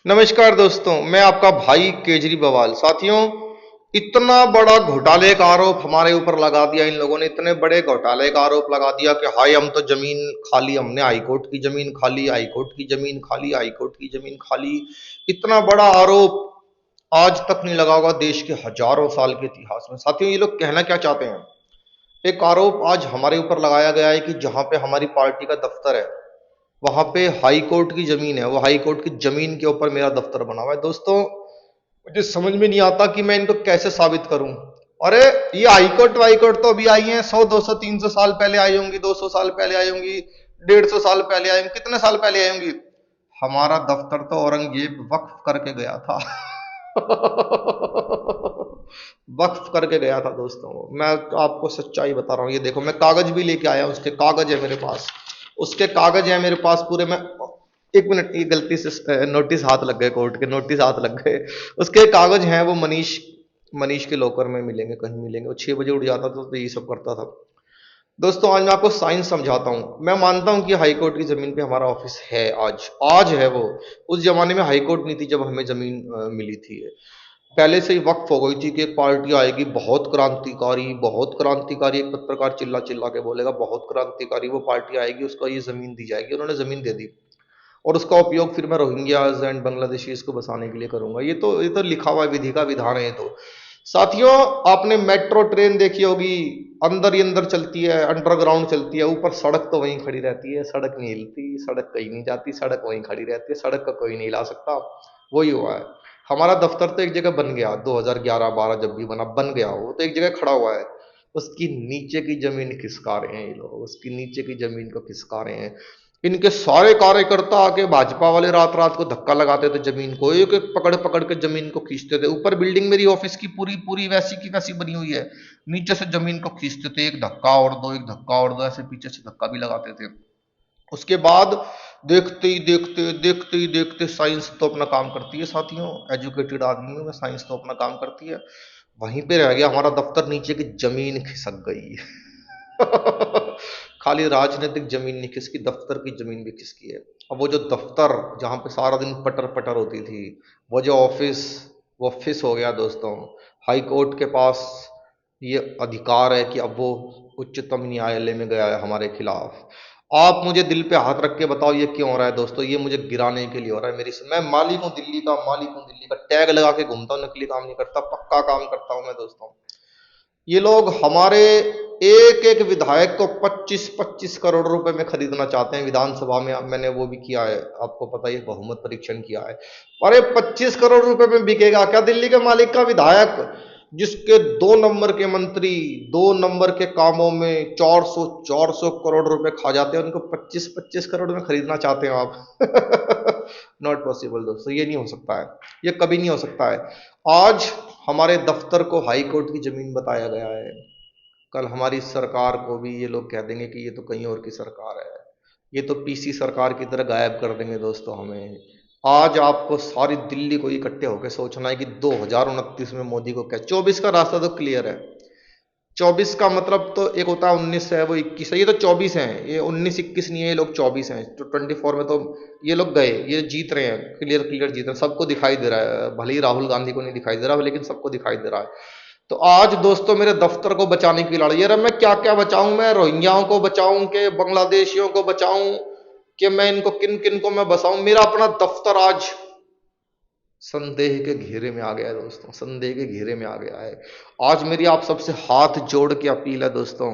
नमस्कार दोस्तों, मैं आपका भाई केजरीवाल। साथियों, इतना बड़ा घोटाले का आरोप हमारे ऊपर लगा दिया इन लोगों ने। इतने बड़े घोटाले का आरोप लगा दिया कि हाय हम तो जमीन खाली, हमने हाईकोर्ट की जमीन खाली, हाईकोर्ट की जमीन खाली, हाईकोर्ट की जमीन खाली। इतना बड़ा आरोप आज तक नहीं लगा होगा देश के हजारों साल के इतिहास में। साथियों, ये लोग कहना क्या चाहते हैं? एक आरोप आज हमारे ऊपर लगाया गया है कि जहां पे हमारी पार्टी का दफ्तर है, वहां पे हाई कोर्ट की जमीन है। वो हाई कोर्ट की जमीन के ऊपर मेरा दफ्तर बना हुआ है। दोस्तों, मुझे समझ में नहीं आता कि मैं इनको कैसे साबित करूं। अरे, ये हाई कोर्ट वाई कोर्ट तो अभी आई है, 100 200 300 साल पहले आई होंगी, 200 साल पहले आई होंगी, 150 साल पहले आई होंगी, कितने साल पहले आई होंगी। हमारा दफ्तर तो औरंगजेब वक्फ करके गया था। वक्फ करके गया था। दोस्तों, मैं आपको सच्चाई बता रहा हूं। ये देखो, मैं कागज भी लेके आया, उसके कागज है मेरे पास, उसके कागज है मेरे पास पूरे। मैं एक मिनट, ये गलती से नोटिस हाथ लग गए, कोर्ट के नोटिस हाथ लग गए। उसके कागज हैं, वो मनीष मनीष के लॉकर में मिलेंगे, कहीं मिलेंगे। वो 6 बजे उठ जाता था तो ये सब करता था। दोस्तों, आज मैं आपको साइंस समझाता हूं। मैं मानता हूं कि हाई कोर्ट की जमीन पे हमारा ऑफिस है, आज आज है वो। उस जमाने में हाई कोर्ट नहीं थी जब हमें जमीन मिली थी। पहले से ही वक्फ हो गई थी कि एक पार्टी आएगी बहुत क्रांतिकारी, बहुत क्रांतिकारी। एक पत्रकार चिल्ला चिल्ला के बोलेगा बहुत क्रांतिकारी, वो पार्टी आएगी, उसको ये जमीन दी जाएगी। उन्होंने जमीन दे दी और उसका उपयोग फिर मैं रोहिंग्याज एंड बांग्लादेशीज को बसाने के लिए करूंगा। ये तो लिखा हुआ विधि का विधान है। ये तो साथियों, आपने मेट्रो ट्रेन देखी होगी, अंदर ही अंदर चलती है, अंडरग्राउंड चलती है। ऊपर सड़क तो वहीं खड़ी रहती है, सड़क नहीं हिलती, सड़क कहीं नहीं जाती, सड़क वहीं खड़ी रहती है, सड़क का कोई नहीं हिला सकता। वही हुआ है। हमारा दफ्तर तो एक जगह बन गया, 2011-12 जब भी बन गया, वो तो एक जगह खड़ा हुआ है। उसकी नीचे की जमीन खिसका रहे हैं ये लोग, उसकी नीचे की जमीन को खिसका रहे हैं। इनके सारे कार्यकर्ता आके, भाजपा वाले रात रात को धक्का लगाते थे जमीन को, एक एक पकड़ पकड़ के जमीन को खींचते थे। ऊपर बिल्डिंग मेरी ऑफिस की पूरी पूरी वैसी की वैसी बनी हुई है, नीचे से जमीन को खींचते थे। एक धक्का और दो, एक धक्का और दो, ऐसे पीछे से धक्का भी लगाते थे। उसके बाद देखते ही देखते, देखते ही देखते, साइंस तो अपना काम करती है। साथियों, एजुकेटेड आदमी हूं मैं, साइंस तो अपना काम करती है। वहीं पे रह गया हमारा दफ्तर, नीचे की जमीन खिसक गई। खाली राजनीतिक जमीन नहीं खिसकी, दफ्तर की जमीन भी खिसकी है। अब वो जो दफ्तर जहां पे सारा दिन पटर पटर होती थी, वो जो ऑफिस, वो ऑफिस हो गया। दोस्तों, हाई कोर्ट के पास ये अधिकार है कि अब वो उच्चतम न्यायालय में गया है हमारे खिलाफ। आप मुझे दिल पे हाथ रख के बताओ ये क्यों हो रहा है? दोस्तों, ये मुझे गिराने के लिए हो रहा है। मैं मालिक हूं दिल्ली का, मालिक हूं दिल्ली का, टैग लगा के घूमता हूं, नकली काम नहीं करता, पक्का काम करता हूं मैं। दोस्तों, ये लोग हमारे एक एक विधायक को 25-25 करोड़ रुपए में खरीदना चाहते हैं। विधानसभा में मैंने वो भी किया है, आपको पता है, बहुमत परीक्षण किया है। अरे, 25 करोड़ रुपए में बिकेगा क्या दिल्ली के मालिक का विधायक, जिसके 2 नंबर के मंत्री 2 नंबर के कामों में 400 करोड़ रुपए खा जाते हैं, उनको 25-25 करोड़ में खरीदना चाहते हो आप? नॉट पॉसिबल दोस्तों, ये नहीं हो सकता है, ये कभी नहीं हो सकता है। आज हमारे दफ्तर को हाई कोर्ट की जमीन बताया गया है, कल हमारी सरकार को भी ये लोग कह देंगे कि ये तो कहीं और की सरकार है, ये तो पीसी सरकार की तरह गायब कर देंगे। दोस्तों, हमें आज आपको सारी दिल्ली को इकट्ठे होकर सोचना है कि 2029 में मोदी को क्या। 24 का रास्ता तो क्लियर है। 24 का मतलब तो एक होता है 19 है, वो 21 है, ये तो 24 है। ये 19-21 नहीं है, ये लोग 24 हैं। तो 24 में तो ये लोग गए, ये जीत रहे हैं, क्लियर क्लियर जीत रहे हैं, सबको दिखाई दे रहा है। भले ही राहुल गांधी को नहीं दिखाई दे रहा, लेकिन सबको दिखाई दे रहा है। तो आज दोस्तों, मेरे दफ्तर को बचाने की लड़ाई है। मैं क्या क्या बचाऊं? मैं रोहिंग्याओं को बचाऊं कि बांग्लादेशियों को बचाऊं, कि मैं इनको किन किन को मैं बसाऊं? मेरा अपना दफ्तर आज संदेह के घेरे में आ गया है। दोस्तों, संदेह के घेरे में आ गया है। आज मेरी आप सबसे हाथ जोड़ के अपील है दोस्तों,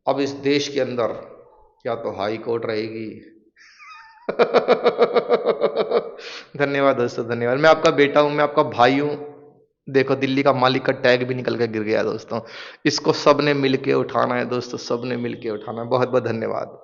अब इस देश के अंदर क्या तो हाई कोर्ट रहेगी। धन्यवाद दोस्तों, धन्यवाद। मैं आपका बेटा हूं, मैं आपका भाई हूं। देखो, दिल्ली का मालिक का टैग भी निकल के गिर गया दोस्तों। इसको सबने मिलके उठाना है दोस्तों, सबने मिलके उठाना है। बहुत बहुत धन्यवाद।